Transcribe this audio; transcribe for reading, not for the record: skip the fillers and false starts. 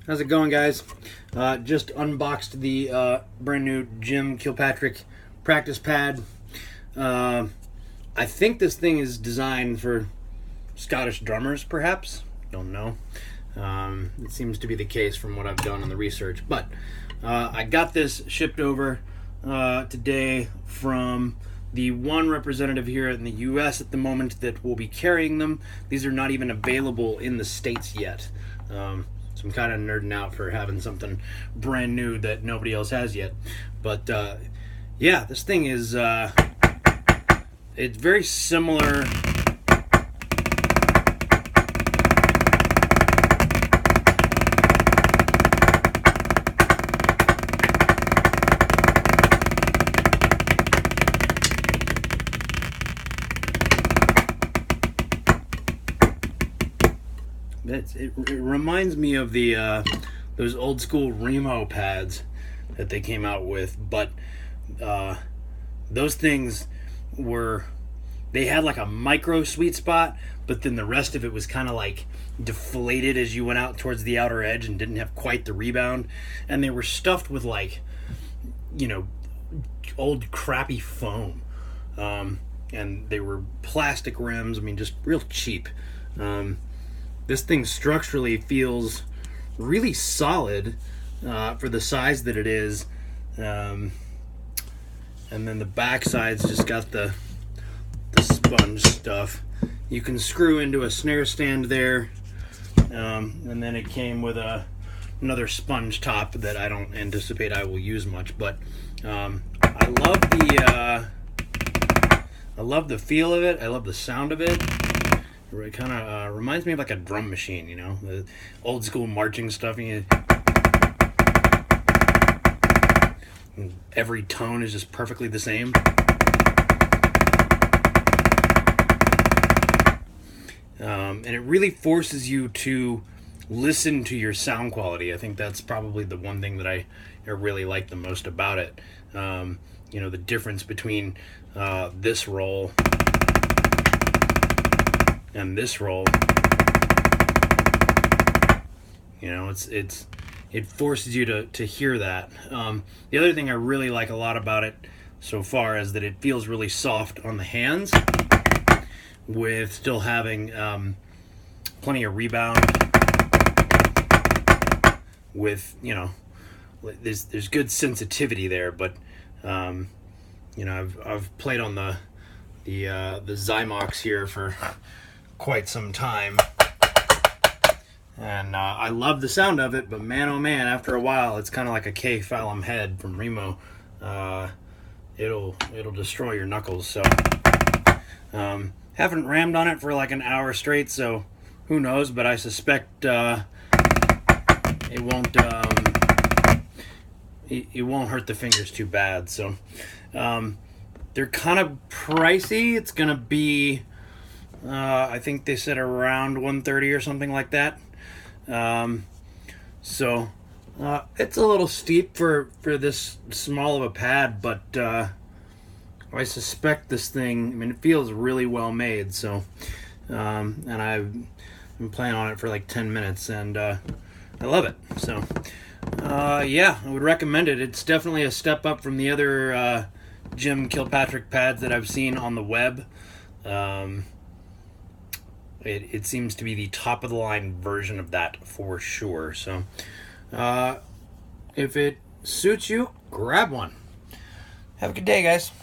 How's it going, guys? Just unboxed the brand new Jim Kilpatrick practice pad. I think this thing is designed for Scottish drummers, perhaps. Don't know. It seems to be the case from what I've done on the research. But I got this shipped over today from the one representative here in the U.S. at the moment that will be carrying them. These are not even available in the States yet. So I'm kind of nerding out for having something brand new that nobody else has yet. But yeah, this thing is it's very similar. It reminds me of the those old school Remo pads that they came out with, but those things they had like a micro sweet spot, but then the rest of it was kind of like deflated as you went out towards the outer edge and didn't have quite the rebound. And they were stuffed with like, old crappy foam, and they were plastic rims. I mean, just real cheap. This thing structurally feels really solid for the size that it is. And then the back side's just got the sponge stuff. You can screw into a snare stand there. And then it came with another sponge top that I don't anticipate I will use much. But I love the feel of it. I love the sound of it. It kind of reminds me of like a drum machine, the old school marching stuff. Every tone is just perfectly the same. And it really forces you to listen to your sound quality. I think that's probably the one thing that I really like the most about it. The difference between this roll and this roll, it forces you to hear that. The other thing I really like a lot about it so far is that it feels really soft on the hands, with still having plenty of rebound. With there's good sensitivity there, but I've played on the Zymox here for quite some time, and I love the sound of it, but man oh man, after a while it's kind of like a K-Phallum head from Remo. It'll destroy your knuckles. So haven't rammed on it for like an hour straight, so who knows, but I suspect it won't hurt the fingers too bad. So they're kind of pricey. It's gonna be I think they said around $130 or something like that. So it's a little steep for this small of a pad, but I suspect this thing, it feels really well made. So and I've been playing on it for like 10 minutes, and I love it. So yeah, I would recommend it. It's definitely a step up from the other Jim Kilpatrick pads that I've seen on the web. It seems to be the top of the line version of that for sure. So if it suits you, grab one. Have a good day, guys.